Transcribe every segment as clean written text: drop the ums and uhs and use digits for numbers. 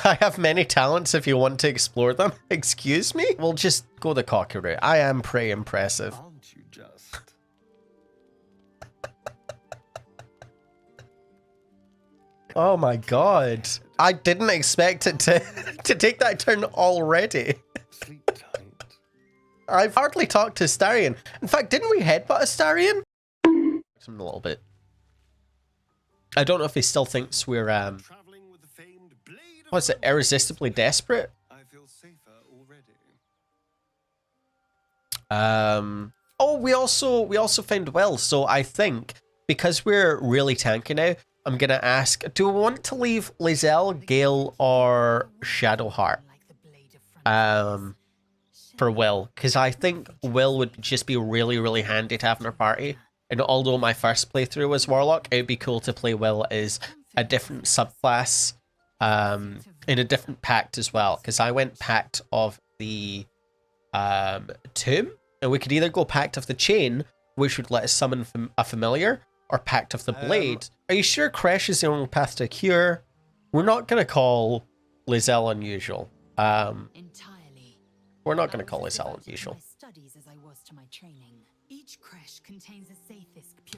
I have many talents if you want to explore them. Excuse me? We'll just go the cocky route. I am pretty impressive. Aren't you just? Oh my god. I didn't expect it to, to take that turn already. Sleep tight. I've hardly talked to Astarion. In fact, didn't we headbutt Astarion? A little bit. I don't know if he still thinks we're, Traveling with the famed blade of what's it, irresistibly desperate? I feel safer already. Oh, we also found Wyll, so I think, because we're really tanky now, I'm gonna ask, do we want to leave Lizelle, Gale, or Shadowheart? For Wyll, because I think Wyll would just be really, really handy to have in our party. And although my first playthrough was Warlock, it would be cool to play Wyll as a different subclass, in a different pact as well. Because I went Pact of the Tomb, and we could either go Pact of the Chain, which would let us summon a familiar, or Pact of the Blade. Are you sure Kresh is the only path to cure? We're not going to call Lizelle unusual. We're not going to call Lizelle unusual.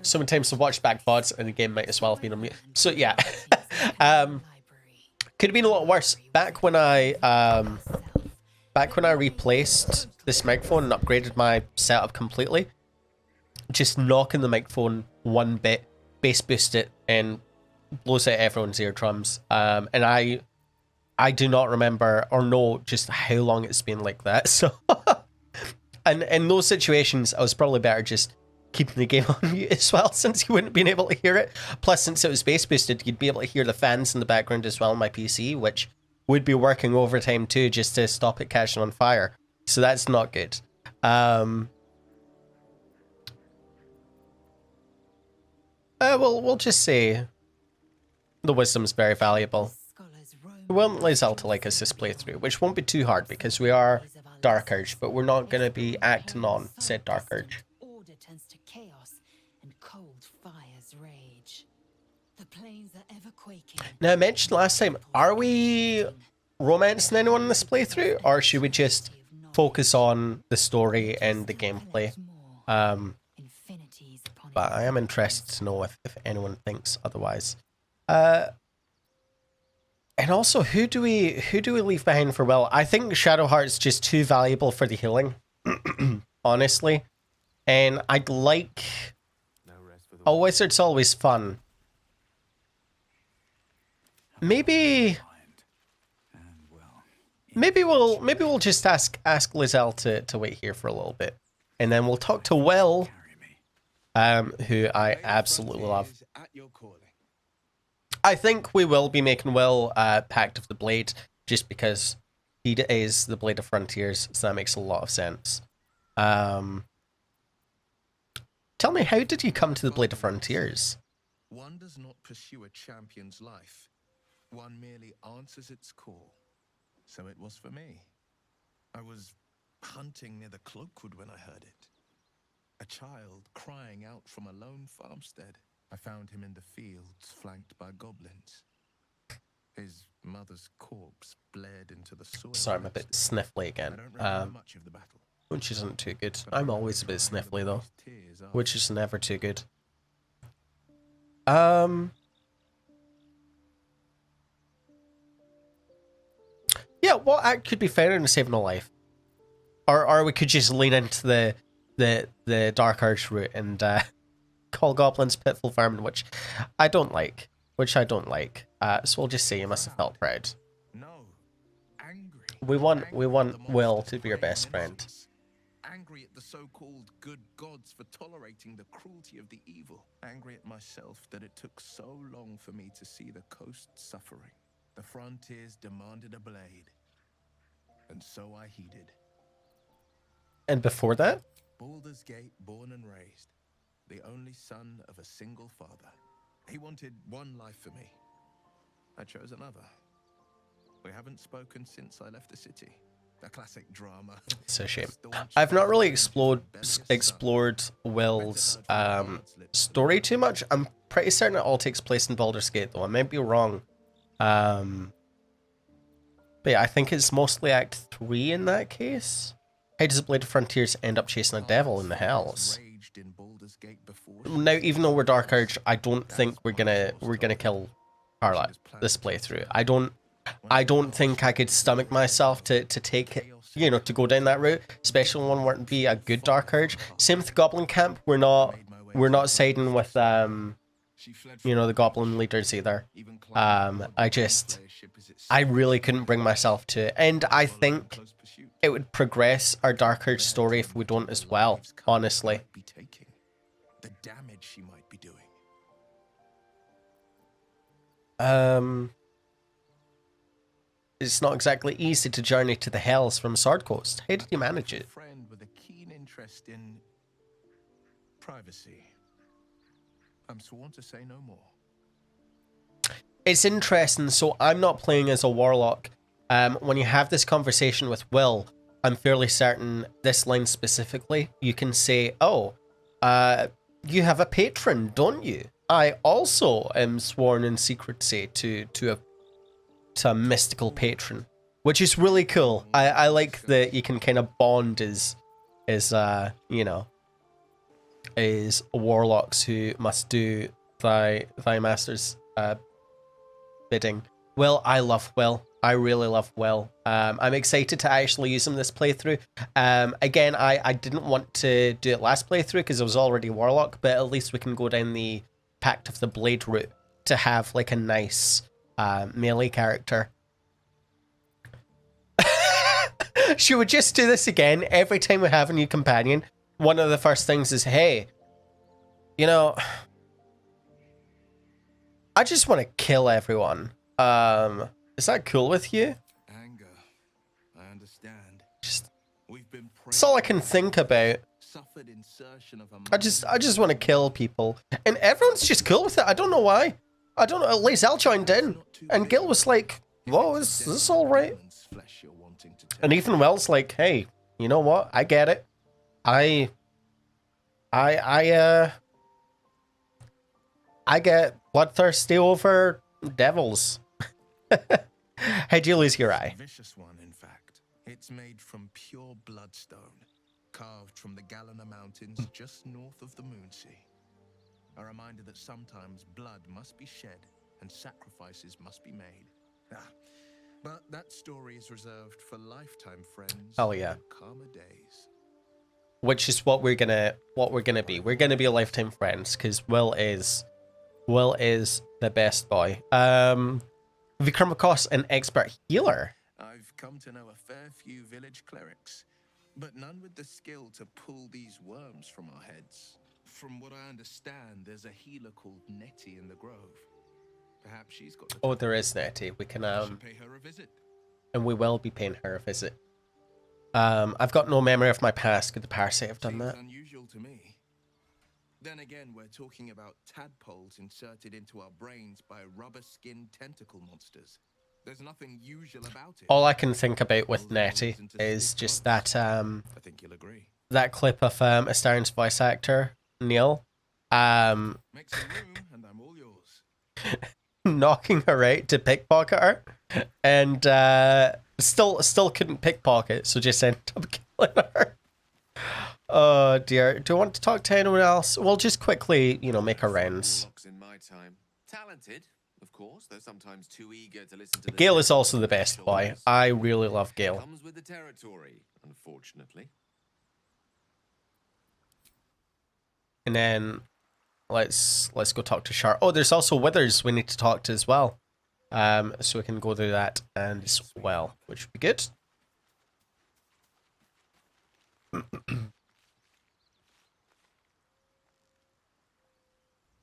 Sometimes to watch back VODs and the game might as well have been on mute. So yeah, could have been a lot worse. Back when I replaced this microphone and upgraded my setup completely, just knocking the microphone one bit, bass boost it, and blows out everyone's eardrums. And I do not remember or know just how long it's been like that. So, and in those situations, I was probably better just keeping the game on mute as well, since you wouldn't have been able to hear it. Plus, since it was bass boosted, you'd be able to hear the fans in the background as well on my PC, which would be working overtime too, just to stop it catching on fire. So that's not good. We'll just say the wisdom's very valuable. We want Lizelle to like us this playthrough, which won't be too hard because we are Dark Urge, but we're not going to be acting on said Dark Urge. Order turns to chaos and cold fires rage. The plains are ever quaking. Now, I mentioned last time, are we romancing anyone in this playthrough, or should we just focus on the story and the gameplay? But I am interested to know if anyone thinks otherwise. And also, who do we leave behind for Wyll? I think Shadowheart's just too valuable for the healing, honestly. And I'd like a wizard's always fun. Maybe we'll just ask Lizelle to wait here for a little bit, and then we'll talk to Wyll, who I absolutely love. I think we will be making Wyll Pact of the Blade, just because he is the Blade of Frontiers, so that makes a lot of sense. Tell me, how did you come to the Blade of Frontiers? One does not pursue a champion's life. One merely answers its call. So it was for me. I was hunting near the Cloakwood when I heard it. A child crying out from a lone farmstead. I found him in the fields, flanked by goblins. His mother's corpse bled into the soil. Sorry, I'm a bit sniffly again. I don't remember much of the battle. Which isn't too good. I'm always a bit sniffly though, which is never too good. Yeah, what act could be fairer than saving a life? Or we could just lean into the Dark Urge route and call goblins pitful vermin, which I don't like. So we'll just say you must have felt proud. No, angry. We want Wyll to be your best friend. Angry at the so-called good gods for tolerating the cruelty of the evil. Angry at myself that it took so long for me to see the coast suffering. The frontiers demanded a blade, and so I heeded. And before that? Baldur's Gate, born and raised, the only son of a single father. He wanted one life for me. I chose another. We haven't spoken since I left the city. A classic drama. It's a shame. I've not really explored Wyll's story too much. I'm pretty certain it all takes place in Baldur's Gate, though. I might be wrong. But yeah, I think it's mostly Act 3 in that case. How does the Blade of Frontiers end up chasing a devil in the hells? Raged in Baldur's Gate before she Now, was even though we're Dark forced. Urge, I don't think we're gonna kill Carla this playthrough. I don't think I could stomach myself to take, you know, to go down that route, especially when we're to be a good Dark Urge. Same with Goblin Camp. We're not siding with you know, the Goblin leaders either. I really couldn't bring myself to it, and I think it would progress our Dark Urge story if we don't as well, honestly. The damage she might be doing. It's not exactly easy to journey to the Hells from Sword Coast. How did you manage it? Friend with a keen interest in privacy. I'm sworn to say no more. It's interesting. So I'm not playing as a Warlock. When you have this conversation with Wyll, I'm fairly certain this line specifically, you can say, "Oh, you have a patron, don't you? I also am sworn in secrecy to a mystical patron," which is really cool. I like that you can kind of bond as you know, as warlocks who must do thy master's bidding. Well, I love Wyll. I really love Wyll. I'm excited to actually use him this playthrough. Again, I didn't want to do it last playthrough because I was already Warlock, but at least we can go down the Pact of the Blade route to have like a nice melee character. Should we just do this again? Every time we have a new companion, one of the first things is, hey, you know, I just want to kill everyone. Is that cool with you? Anger. I understand. Just, We've been that's all I can think about. suffered insertion of a I just want to kill people. And everyone's just cool with it. I don't know why. I don't know. At least Al joined in. And Gale was like, whoa, is this alright? And Ethan Wells like, hey, you know what? I get it. I get bloodthirsty over devils. How'd you lose your eye? Vicious one, in fact. It's made from pure bloodstone, carved from the Galena Mountains just north of the Moonsea. A reminder that sometimes blood must be shed and sacrifices must be made. But that story is reserved for lifetime friends. Oh yeah. and calmer days. Which is what we're gonna be. We're gonna be lifetime friends because Wyll is the best boy. We come across an expert healer. I've come to know a fair few village clerics, but none with the skill to pull these worms from our heads. From what I understand, there's a healer called Nettie in the Grove. Perhaps she's got. Oh, there is Nettie. We can should pay her a visit. and we will be paying her a visit. I've got no memory of my past. Could the parasite have done Seems that? unusual to me. Then again, we're talking about tadpoles inserted into our brains by rubber-skinned tentacle monsters. There's nothing usual about it. All I can think about with Nettie is just that I think you'll agree. that clip of Astarion's voice actor Neil Make some room, and I'm all yours. knocking her out to pickpocket her, and still couldn't pickpocket, so just ended up killing her. Oh dear. Do you want to talk to anyone else? We'll just quickly, you know, make our rounds. Warlocks in my time. Talented, of course, though sometimes too eager to listen to the Gale is also the best boy. I really love Gale. Comes with the territory, unfortunately. And then let's go talk to Shar. Oh, there's also Withers we need to talk to as well. So we can go through that and as well, which would be good.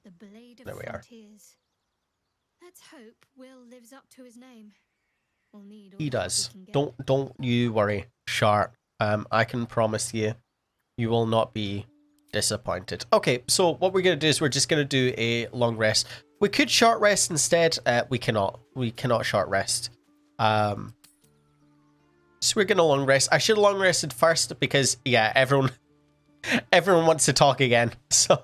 The Blade of There we are. Frontiers. Let's hope Wyll lives up to his name. We'll need all He the help does. we can get. Don't you worry, Shar. I can promise you, you will not be disappointed. Okay, so what we're gonna do is we're just gonna do a long rest. We could short rest instead. We cannot. We cannot short rest. So we're gonna long rest. I should have long rested first because yeah, everyone wants to talk again. So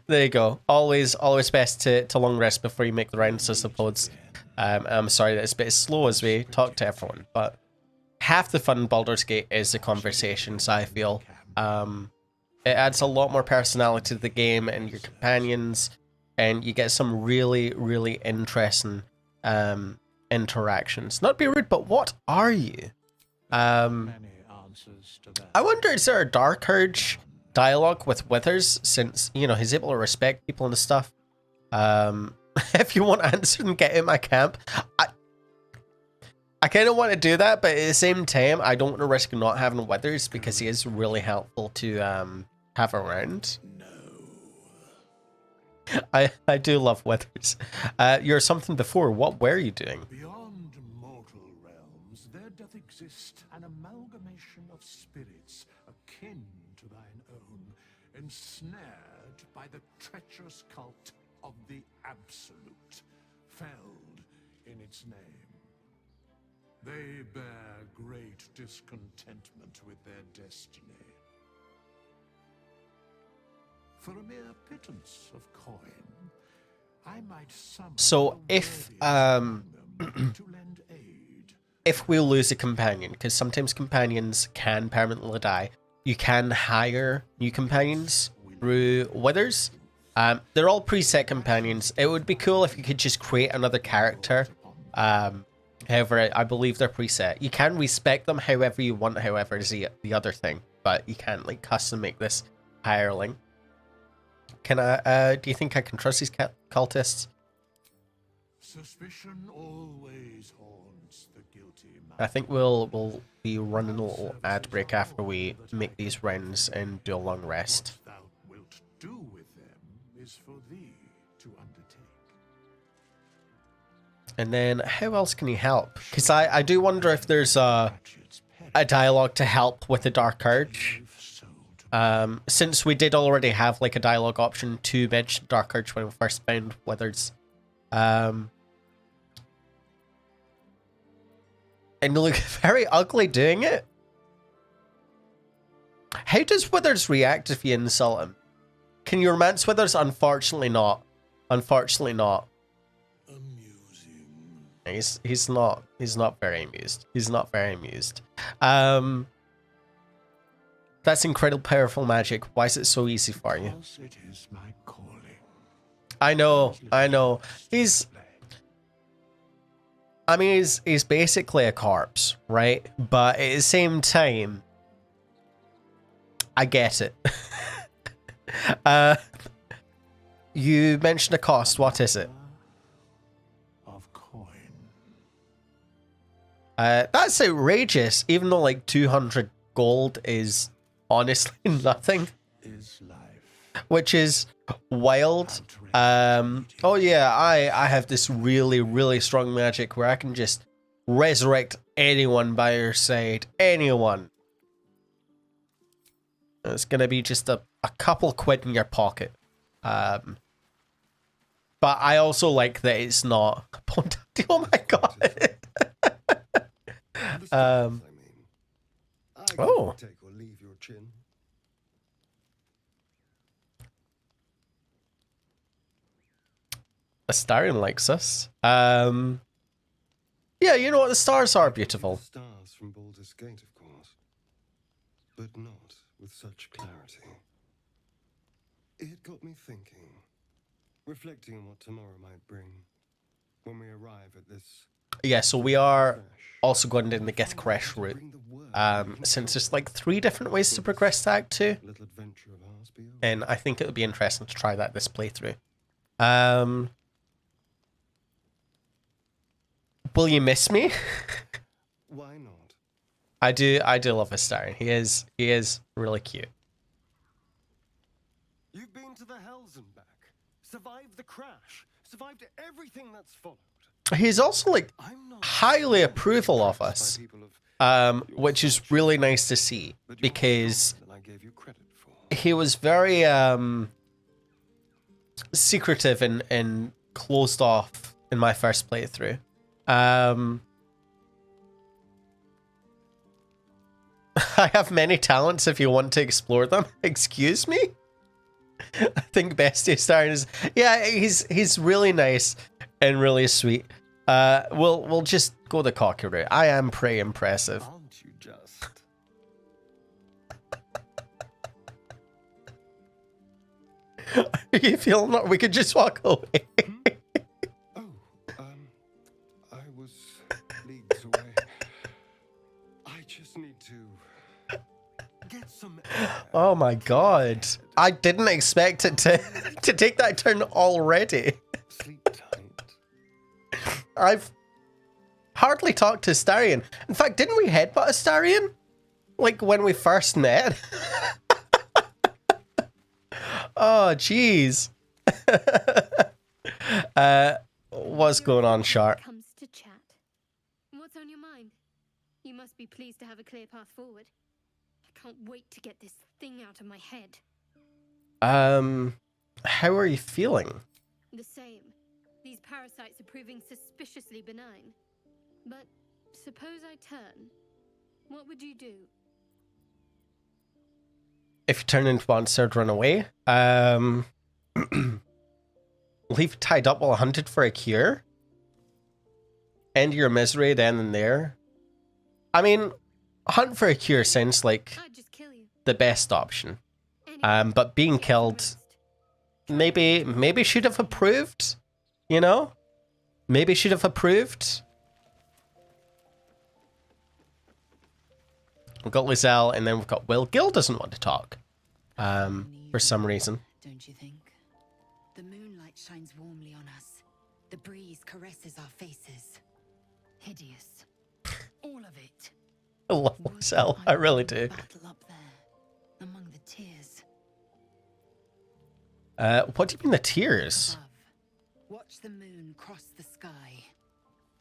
There you go. Always best to long rest before you make the rounds, I suppose. I'm sorry that it's a bit slow as we talk to everyone, but half the fun in Baldur's Gate is the conversations, I feel. It adds a lot more personality to the game and your companions, and you get some really, really interesting interactions. Not to be rude, but what are you? I wonder, is there a Dark Urge dialogue with Withers, since, you know, he's able to respect people and stuff? If you want to answer and get in my camp, I kind of want to do that, but at the same time, I don't want to risk not having Withers because he is really helpful to have around. I do love Withers. You're something before. What were you doing? Beyond mortal realms, there doth exist an amalgamation of spirits akin to thine own, ensnared by the treacherous cult of the Absolute, felled in its name. They bear great discontentment with their destiny. For a mere pittance of coin, I might summon So if them to lend aid. if we lose a companion, because sometimes companions can permanently die, you can hire new companions through Withers. They're all preset companions. It would be cool if you could just create another character. However, I believe they're preset. You can respec them however you want, however, is the other thing. But you can't, like, custom make this hireling. Can I, do you think I can trust these cultists? Suspicion always haunts the guilty man. I think we'll be running a little ad break after we make these rounds and do a long rest. What thou wilt do with them is for thee to undertake. And then, how else can you help? Because I do wonder if there's a dialogue to help with the Dark Urge. Since we did already have like a dialogue option to mention Dark Urge when we first found Withers. And you look very ugly doing it. How does Withers react if you insult him? Can you romance Withers? Unfortunately not. Unfortunately not. He's not very amused. He's not very amused. That's incredible powerful magic. Why is it so easy for you? It is my calling. I know. He's basically a corpse, right? But at the same time, I get it. You mentioned a cost. What is it? Of coin. That's outrageous. Even though like 200 gold is honestly nothing, Is life. which is wild. Oh yeah, I have this really, really strong magic where I can just resurrect anyone by your side. Anyone. It's gonna be just a couple quid in your pocket. But I also like that it's not. Oh my god. Oh. Take or leave your chin. Astarion likes us. Yeah, you know what? The stars are beautiful. Stars from Baldur's Gate, of course, but not with such clarity. It got me thinking, reflecting on what tomorrow might bring when we arrive at this. Yeah, so we are also going down the Githcresh route. Since there's like 3 different ways to progress to Act 2. Little adventure of ours beyond. And I think it would be interesting to try that this playthrough. Will you miss me? Why not? I do love Astarion. He is really cute. You've been to the Hells and back, survived the crash, survived everything that's followed. He's also like I'm not highly approval of us, by people of which is really nice to see but you're because more than I gave you credit for. he was very secretive and closed off in my first playthrough. I have many talents if you want to explore them. Excuse me? I think Bestie Astarion is, yeah, he's really nice and really sweet. We'll just go the cocky route. I am pretty impressive. Aren't you just? Are you feeling like we could just walk away? Oh, I was leagues away. I just need to get some air. Oh my god. I didn't expect it to take that turn already. Sleep tight. I've hardly talked to Astarion. In fact, didn't we headbutt Astarion? Like when we first met? Oh, jeez. What's going on, Sharp? Comes to chat. What's on your mind? You must be pleased to have a clear path forward. I can't wait to get this thing out of my head. How are you feeling? The same. These parasites are proving suspiciously benign. But suppose I turn. What would you do? If you turn into monster, run away. Leave tied up while hunted for a cure. End your misery then and there. I mean, hunt for a cure sounds like I'd just kill you. the best option. Anyway, But being get killed, rest. maybe should have approved. You know, maybe should have approved. We've got Lizelle, and then we've got Wyll. Gale doesn't want to talk, for some reason. Don't you think? The moonlight shines warmly on us. The breeze caresses our faces. Hideous. All of it. I love Lizelle, I really do. Battle up there, among the tears. What do you mean the tears? Above, watch the moon cross the sky.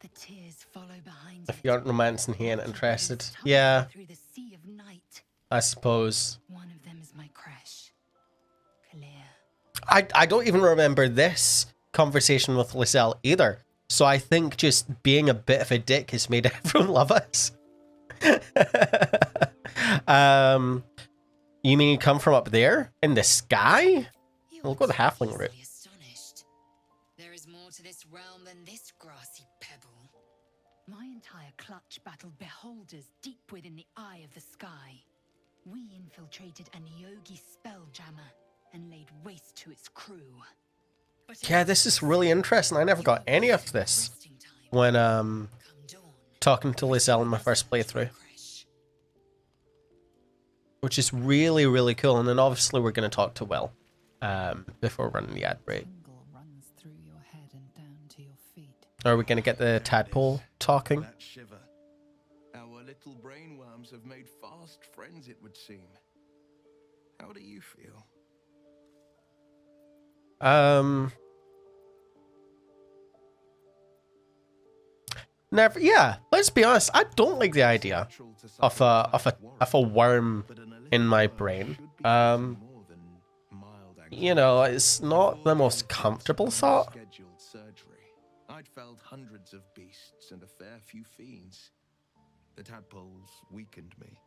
The tears follow behind If it. you aren't romancing, he ain't interested. Tumbling Yeah, Through the sea of night. I suppose. One of them is my crush. Clear. I don't even remember this conversation with Lizelle either. So I think just being a bit of a dick has made everyone love us. You mean you come from up there? In the sky? We'll go the halfling route. Astonished. There is more to this realm than this grassy pebble. My entire clutch battled beholders deep within the eye of the sky. We infiltrated an Yogi spelljammer and laid waste to its crew. But Yeah, this is really interesting. I never got any of this when Come dawn, talking to Lizelle in my first playthrough, fresh. which is really, really cool. And then obviously we're going to talk to Wyll before running the ad break. Tingle runs through your head and down to your feet. Are we going to get the tadpole talking? That shiver. Our little brainworms have made fast friends, it would seem. How do you feel? Never. Yeah, let's be honest. I don't like the idea of a worm in my brain. You know, it's not the most comfortable thought. Scheduled surgery. I'd felled hundreds of beasts and a fair few fiends. The tadpoles weakened me,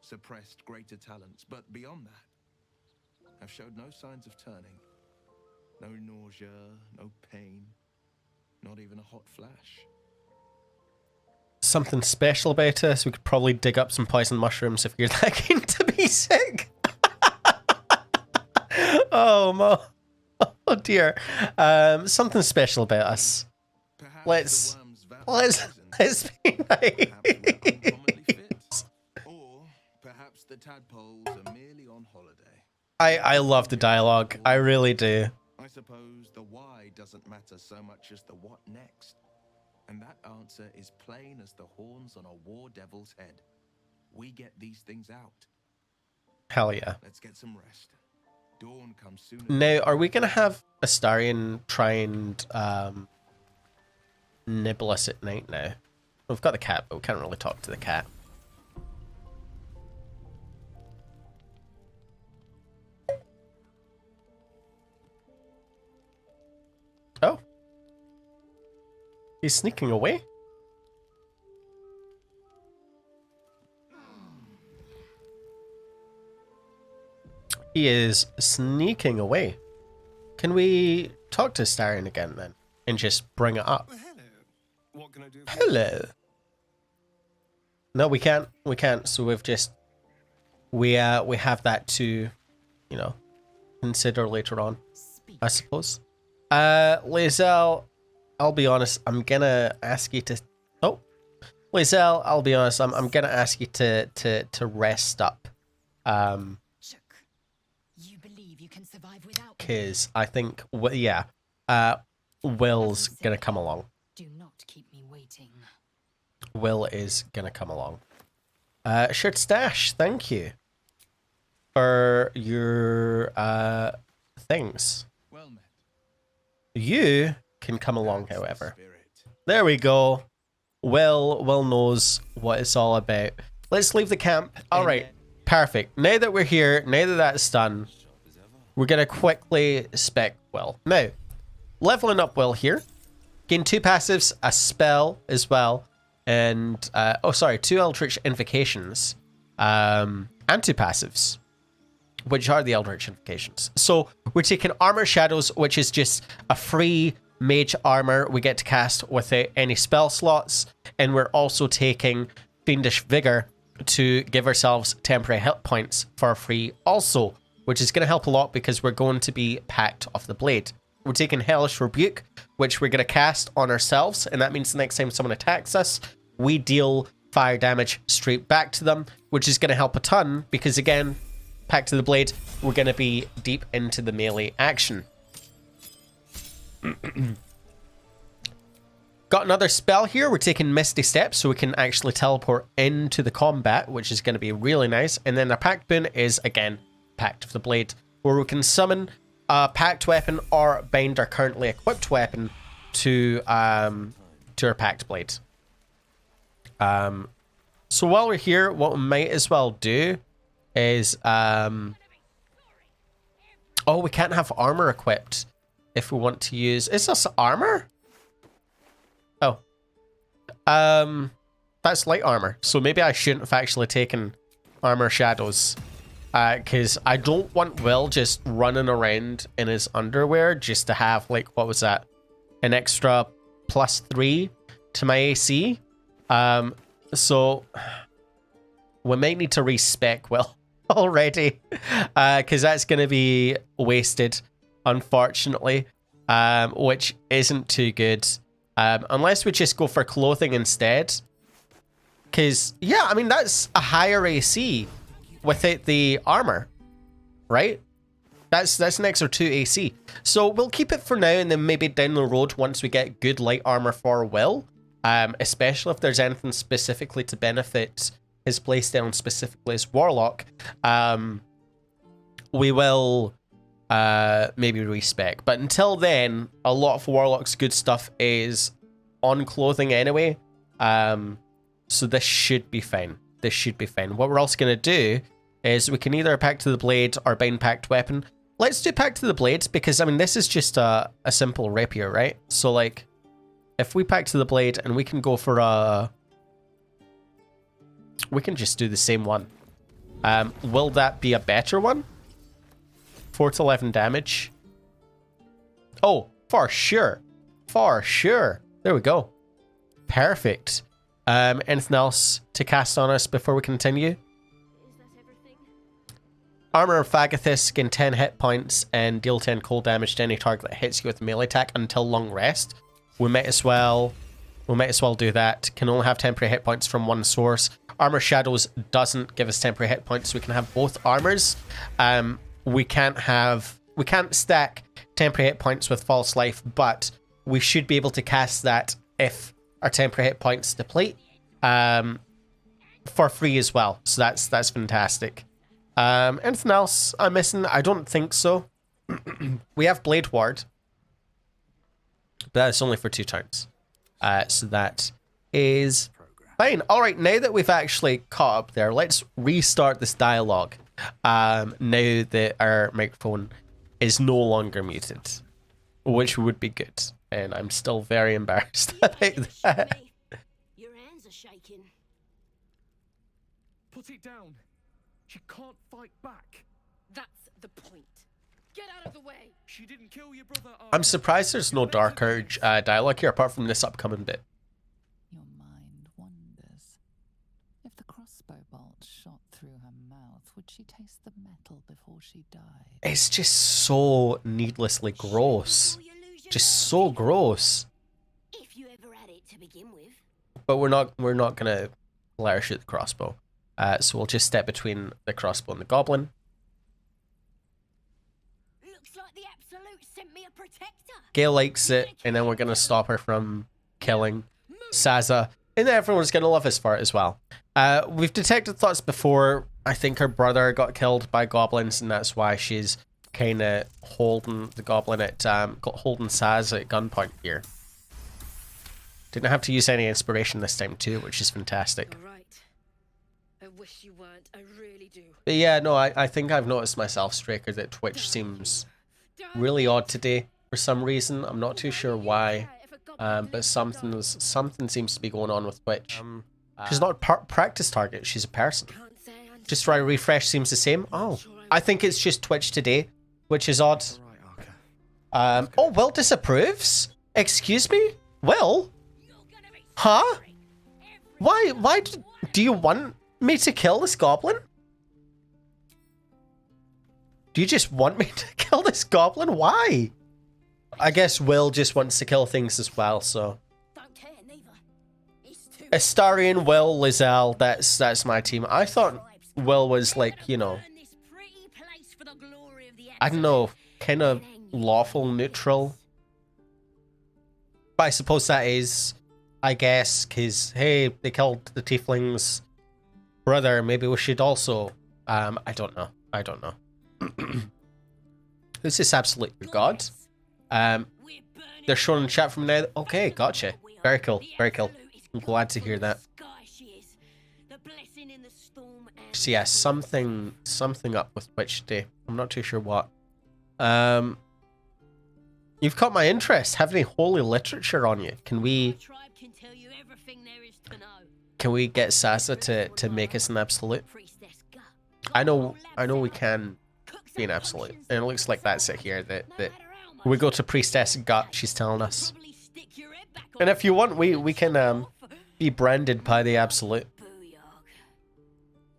suppressed greater talents, but beyond that, I've showed no signs of turning. No nausea, no pain, not even a hot flash. Something special about us. We could probably dig up some poison mushrooms if you're that keen to be sick. Oh, Mo. Oh dear. Something special about us. Perhaps Let's the worm's let's be Perhaps we're uncommonly fit. nice. Or perhaps the tadpoles are merely on holiday. I love the dialogue. I really do. I suppose the why doesn't matter so much as the what next. And that answer is plain as the horns on a war devil's head. We get these things out. Hell yeah. Let's get some rest. Dawn comes sooner. Now, are we gonna have Astarion try and nibble us at night now? We've got the cat, but we can't really talk to the cat. Oh. He's sneaking away? He is sneaking away. Can we talk to Astarion again then? And just bring it up? Well, hello. What can I do? Hello. No, we can't. We can't. So we've just we have that to, you know, consider later on, I suppose. Lae'zel, I'll be honest. I'm gonna ask you to. Oh, Lae'zel, I'll be honest. I'm gonna ask you to rest up. You believe you can survive without me? Cause I think Wyll's gonna come along. Do not keep me waiting. Wyll is gonna come along. Shirt Stash, thank you for your things. Well met. You can come along, however. There we go. Wyll knows what it's all about. Let's leave the camp. All right, perfect. Now that we're here, now that that's done, we're gonna quickly spec Wyll. Now, leveling up Wyll here. Gain 2 passives, a spell as well, and 2 Eldritch Invocations, and 2 passives, which are the Eldritch Invocations. So we're taking Armor Shadows, which is just a free mage armor we get to cast without any spell slots, and we're also taking Fiendish Vigor to give ourselves temporary hit points for free also, which is going to help a lot because we're going to be Pact of the Blade. We're taking Hellish Rebuke, which we're going to cast on ourselves, and that means the next time someone attacks us, we deal fire damage straight back to them, which is going to help a ton because, again, Pact of the Blade, we're going to be deep into the melee action. Got another spell here. We're taking Misty Steps so we can actually teleport into the combat, which is going to be really nice. And then our Pact Boon is, again, Pact of the Blade, where we can summon a Pact weapon or bind our currently equipped weapon to our Pact Blade. So while we're here, what we might as well do is... oh, we can't have armor equipped if we want to use... Is this armor? Oh. That's light armor. So maybe I shouldn't have actually taken Armor Shadows. Because I don't want Wyll just running around in his underwear just to have, like, what was that? An extra +3 to my AC. So we might need to respec Wyll already. Because that's going to be wasted, unfortunately. Which isn't too good. Unless we just go for clothing instead. Because, yeah, I mean, that's a higher AC without the armor, right? That's an extra 2 AC. So we'll keep it for now, and then maybe down the road once we get good light armor for Wyll, especially if there's anything specifically to benefit his playstyle, and specifically his Warlock, we will maybe respec. But until then, a lot of Warlock's good stuff is on clothing anyway, so this should be fine. This should be fine. What we're also going to do is we can either Pact to the Blade or bind Pact Weapon. Let's do Pact to the Blade because, I mean, this is just a simple rapier, right? So, like, if we Pact to the Blade and we can go for a... We can just do the same one. Will that be a better one? 4 to 11 damage. Oh, for sure. For sure. There we go. Perfect. Anything else to cast on us before we continue? Armor of Fagathis, gain 10 hit points and deal 10 cold damage to any target that hits you with melee attack until long rest. We might as well do that. Can only have temporary hit points from one source. Armor Shadows doesn't give us temporary hit points, so we can have both armors. We can't stack temporary hit points with False Life, but we should be able to cast that if our temporary hit points deplete for free as well. So that's fantastic. Anything else I'm missing? I don't think so. We have Blade Ward, but that's only for 2 turns. So that is fine. All right, now that we've actually caught up there, let's restart this dialogue. Now that our microphone is no longer muted, which would be good. And I'm still very embarrassed about that. Your hands are shaking. Put it down. She can't fight back. That's the point. Get out of the way. She didn't kill your brother. I'm surprised there's no Dark Urge dialogue here apart from this upcoming bit. Your mind wanders. If the crossbow bolt shot through her mouth, would she taste the metal before she died? It's just so needlessly gross. Just so gross. If you ever had it to begin with. But we're not gonna let her shoot the crossbow. So we'll just step between the crossbow and the goblin. Looks like the Absolute sent me a protector. Gale likes it, and then we're gonna stop her from killing Sazza, and then everyone's gonna love us for it as well. We've detected thoughts before. I think her brother got killed by goblins, and that's why she's kind of holding the goblin at holding Sazza at gunpoint here. Didn't have to use any inspiration this time too, which is fantastic. All right. I wish you weren't. I really do. But yeah, no, I think I've noticed myself, Straker, that Twitch seems really odd today for some reason. I'm not too sure why, but something seems to be going on with Twitch. She's not a practice target, she's a person. Just try to refresh seems the same. Oh, I think it's just Twitch today, which is odd. Oh, Wyll disapproves? Excuse me? Wyll? Huh? Why do you want me to kill this goblin? Do you just want me to kill this goblin? Why? I guess Wyll just wants to kill things as well, so. Astarion, Wyll, Lizelle, that's my team. I thought Wyll was like, you know, I don't know, kind of lawful neutral. But I suppose that is, I guess, because, hey, they killed the tiefling's brother, maybe we should also, I don't know. Who's this absolute god? They're showing in chat from now. Okay, gotcha. Very cool, very cool. I'm glad to hear that. So yeah, something up with Twitch today. I'm not too sure what. You've caught my interest. Have any holy literature on you? Can we get Sazza to make us an absolute? I know we can be an absolute. And it looks like that's it here. That we go to Priestess Gut, she's telling us. And if you want, we can be branded by the absolute.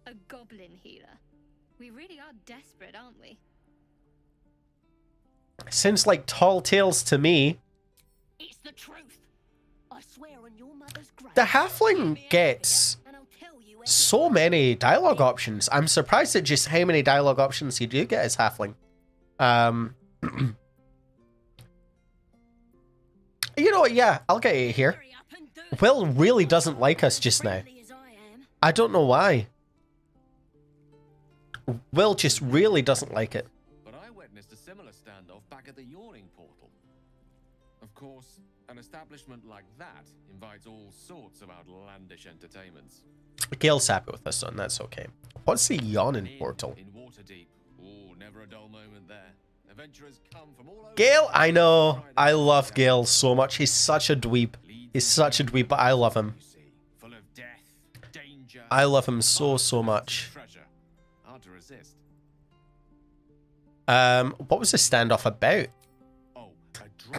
A goblin healer. We really are desperate, aren't we? Sounds like tall tales to me. It's the truth. I swear on your mother's grave. The halfling gets so many dialogue options. I'm surprised at just how many dialogue options you do get as halfling. You know what? Yeah, I'll get it here. Wyll really doesn't like us just now. I don't know why. Wyll just really doesn't like it. But I witnessed a similar standoff back at the Yawning Portal. Of course, an establishment like that invites all sorts of outlandish entertainments. Gale's happy with us, son. That's okay. What's the Yawning Portal? In Waterdeep. Oh, never a dull moment there. Adventurers come from all over. Gale, I know. I love Gale so much. He's such a dweeb. He's such a dweeb, but I love him. Full of death, danger. I love him so much. Hard to resist. What was the standoff about? Oh,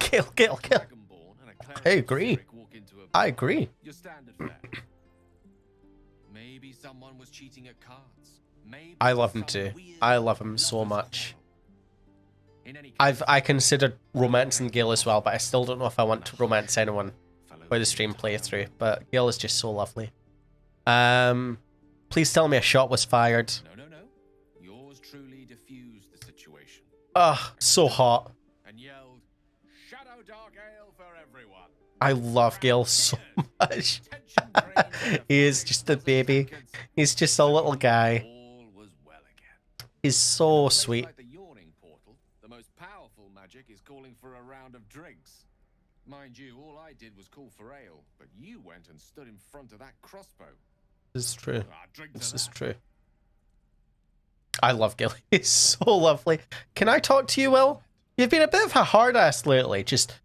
Gale. I agree. I agree. Your standard fare. Maybe someone was cheating at cards. Maybe I love him too. I love him so much. I considered romancing Gale as well, but I still don't know if I want to romance anyone by the stream playthrough. But Gale is just so lovely. Please tell me a shot was fired. No. Yours truly diffused the situation. Ugh, so hot. And yelled, "Shadow Dark Ale for everyone." I love Gale so much. He is just a baby. He's just a little guy. All was well again. He's so sweet. Like the Yawning Portal, the most powerful magic is calling for a round of drinks. Mind you, all I did was call for ale, but you went and stood in front of that crossbow. This is true. Drink This to is that. true. I love Gale. He's so lovely. Can I talk to you, Wyll? You've been a bit of a hard ass lately. Just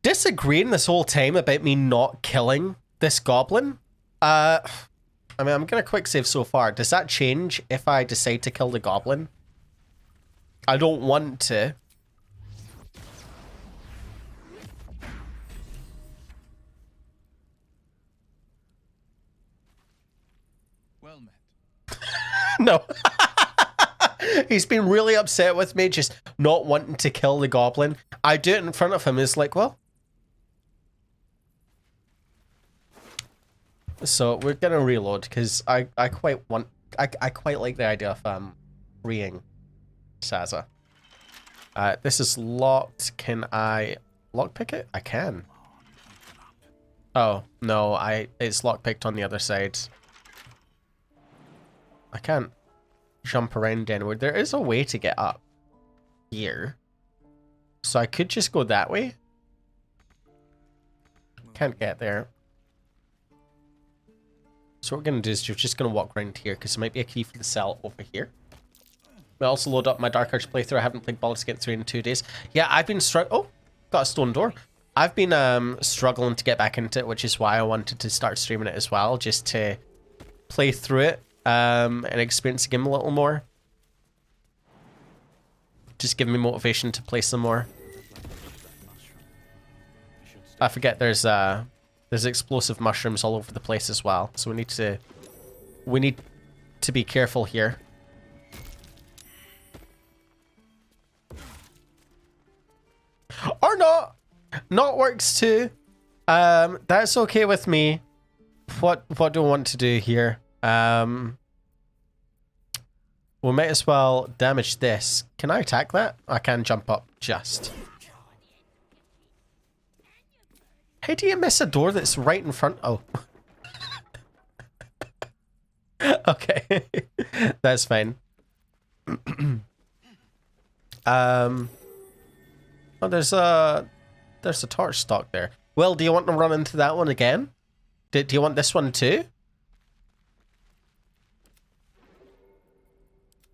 disagreeing this whole time about me not killing this goblin. I mean, I'm gonna quick save so far. Does that change if I decide to kill the goblin? I don't want to. Well met. No. He's been really upset with me just not wanting to kill the goblin. I do it in front of him. It's like, well. So we're gonna reload because I quite like the idea of freeing Sazza. This is locked. Can I lockpick it? I can. Oh no, it's lockpicked on the other side. I can't jump around anywhere. There is a way to get up here. So I could just go that way. Can't get there. So what we're going to do is you're just going to walk around here because there might be a key for the cell over here. I also load up my Dark Arts playthrough. I haven't played Baldur's Gate 3 in 2 days. Yeah, I've been oh, got a stone door. I've been struggling to get back into it, which is why I wanted to start streaming it as well, just to play through it and experience the game a little more. Just give me motivation to play some more. I forget there's explosive mushrooms all over the place as well, so we need to be careful here. Or not. Not works too. That's okay with me. What do I want to do here? We might as well damage this. Can I attack that? I can jump up just. How do you miss a door that's right in front? Oh. Okay. That's fine. Oh, there's a torch stock there. Well, do you want to run into that one again? Do you want this one too?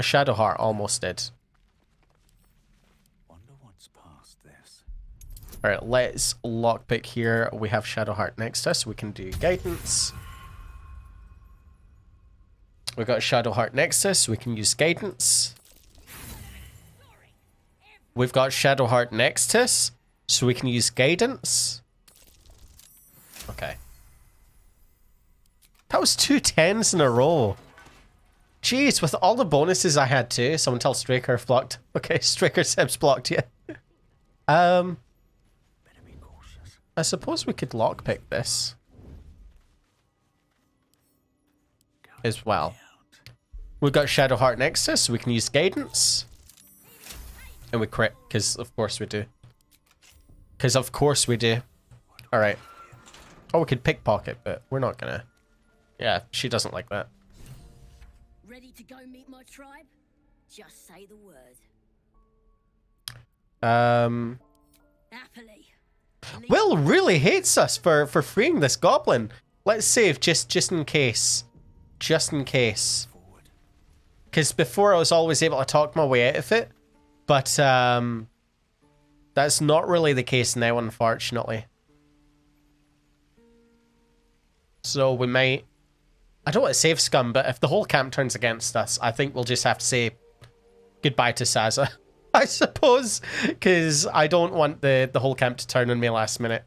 Shadowheart almost did. Wonder what's past this. Alright, let's lockpick here. We have Shadowheart next to us. We can do guidance. We've got Shadowheart next to us. We can use guidance. We've got Shadowheart next to us, so we can use guidance. Okay. That was 2 10s in a row. Jeez, with all the bonuses I had too. Someone tell Straker I've blocked. Okay, Straker Seb's blocked you. I suppose we could lockpick this as well. We've got Shadowheart next to us, so we can use guidance. And we crit, because of course we do. Because of course we do. Alright. Oh, we could pickpocket, but we're not gonna. Yeah, she doesn't like that. Ready to go meet my tribe? Just say the word. Happily. Wyll really hates us for freeing this goblin. Let's save just in case. Just in case. Because before I was always able to talk my way out of it. But that's not really the case now, unfortunately. So we might... I don't want to save scum, but if the whole camp turns against us, I think we'll just have to say goodbye to Sazza. I suppose, because I don't want the whole camp to turn on me last minute.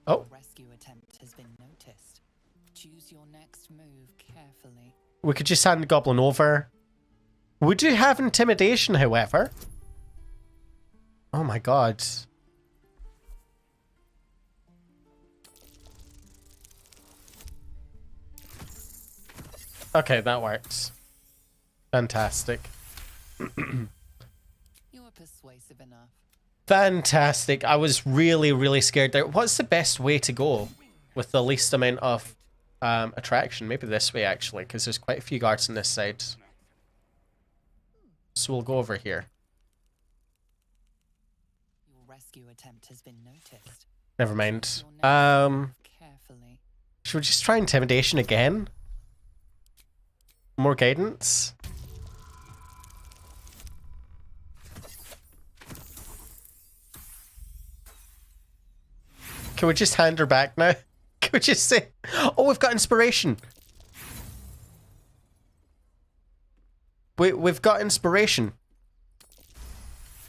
Oh. Rescue attempt has been noticed. Choose your next move carefully. We could just hand the goblin over. We do have intimidation, however. Oh my god. Okay, that works. Fantastic. You are persuasive enough. Fantastic. I was really scared there. What's the best way to go with the least amount of attraction? Maybe this way, actually, because there's quite a few guards on this side. So we'll go over here. Your rescue attempt has been noticed. Never mind. Carefully. Should we just try intimidation again? More guidance? Can we just hand her back now? Can we just say, oh, we've got inspiration. we've got inspiration.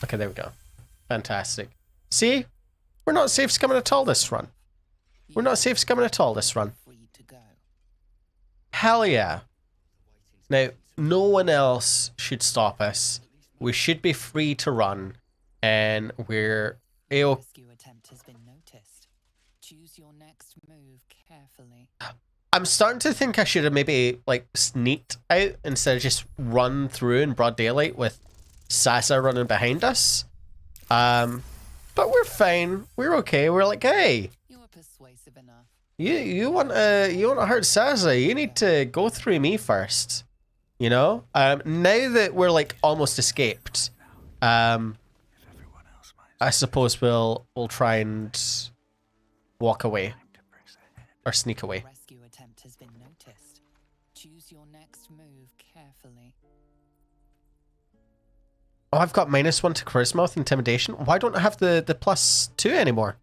Okay, there we go. Fantastic. See? We're not safe scumming at all this run. We're not safe scumming at all this run. Hell yeah. Now, no one else should stop us. We should be free to run. And we're... Rescue attempt has been noticed. Choose your next move carefully. I'm starting to think I should have maybe, like, sneaked out instead of just run through in broad daylight with Sazza running behind us. But we're fine. We're okay. We're like, hey, You are persuasive enough. you want to hurt Sazza? You need to go through me first. You know. Now that we're like almost escaped, I suppose we'll try and walk away or sneak away. Rescue attempt has been noticed. Choose your next move carefully. Oh, I've got -1 to charisma with intimidation. Why don't I have the +2 anymore?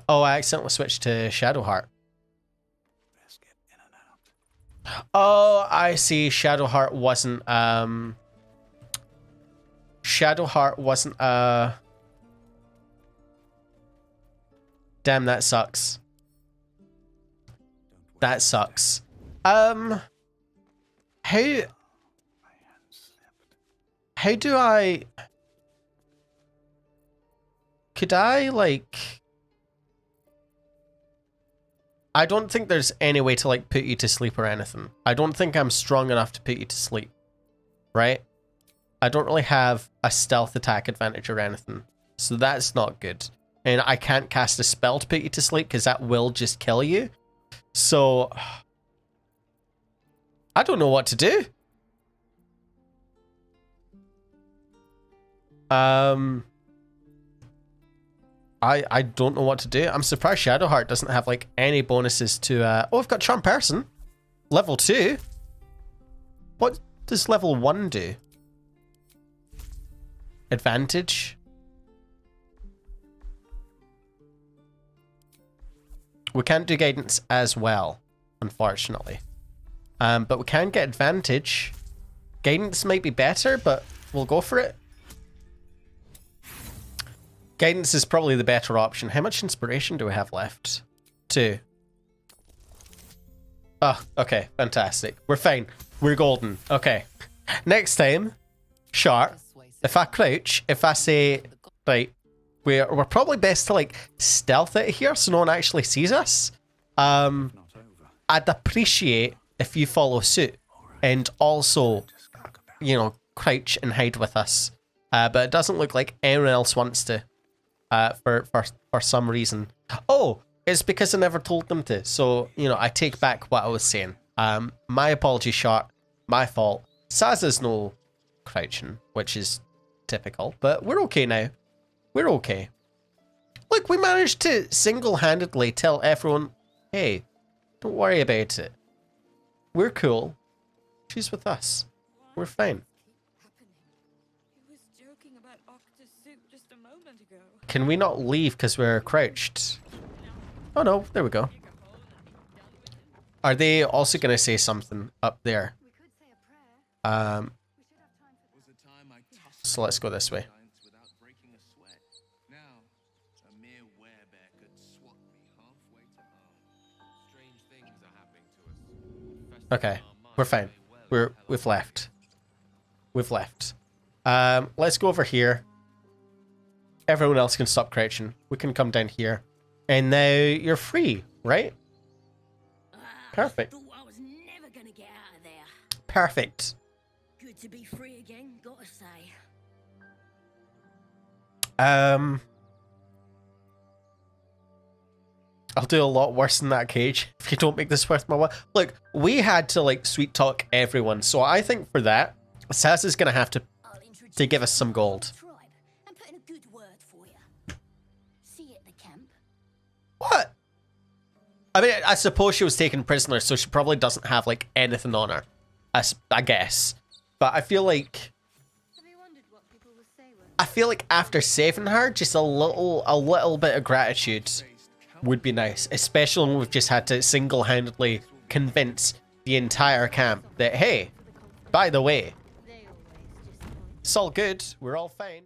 Oh, I accidentally switched to Shadowheart. Oh, I see. Shadowheart wasn't Damn, that sucks. That sucks. How do I... Could I, like... I don't think there's any way to, like, put you to sleep or anything. I don't think I'm strong enough to put you to sleep. Right? I don't really have a stealth attack advantage or anything. So that's not good. And I can't cast a spell to put you to sleep because that will just kill you. So... I don't know what to do. I don't know what to do. I'm surprised Shadowheart doesn't have like any bonuses to oh, I've got Charm Person. Level 2. What does level 1 do? Advantage. We can't do guidance as well, unfortunately. But we can get advantage. Guidance might be better, but we'll go for it. Guidance is probably the better option. How much inspiration do we have left? 2. Oh, okay. Fantastic. We're fine. We're golden. Okay. Next time, sharp. If I crouch, if I say, right, we're probably best to like stealth it here so no one actually sees us. I'd appreciate if you follow suit and also, you know, crouch and hide with us. But it doesn't look like anyone else wants to. For some reason. Oh, it's because I never told them to. So, you know, I take back what I was saying. My apologies, Shark. My fault. Sazza's no crouching, which is typical. But we're okay now. We're okay. Look, we managed to single-handedly tell everyone, hey, don't worry about it. We're cool. She's with us. We're fine. Can we not leave because we're crouched? Oh no, there we go. Are they also going to say something up there? So let's go this way. Okay, we're fine. We've left. We've left. Let's go over here. Everyone else can stop crouching. We can come down here. And now you're free, right? Perfect. Thought I was never gonna get out of there. Perfect. Good to be free again, gotta say. I'll do a lot worse than that, Cage, if you don't make this worth my while. Look, we had to, like, sweet talk everyone. So I think for that, Sazza's going to have to give us some gold. What? I mean, I suppose she was taken prisoner, so she probably doesn't have, like, anything on her. I guess. But I feel like... after saving her, just a little bit of gratitude would be nice. Especially when we've just had to single-handedly convince the entire camp that, hey, by the way, it's all good, we're all fine.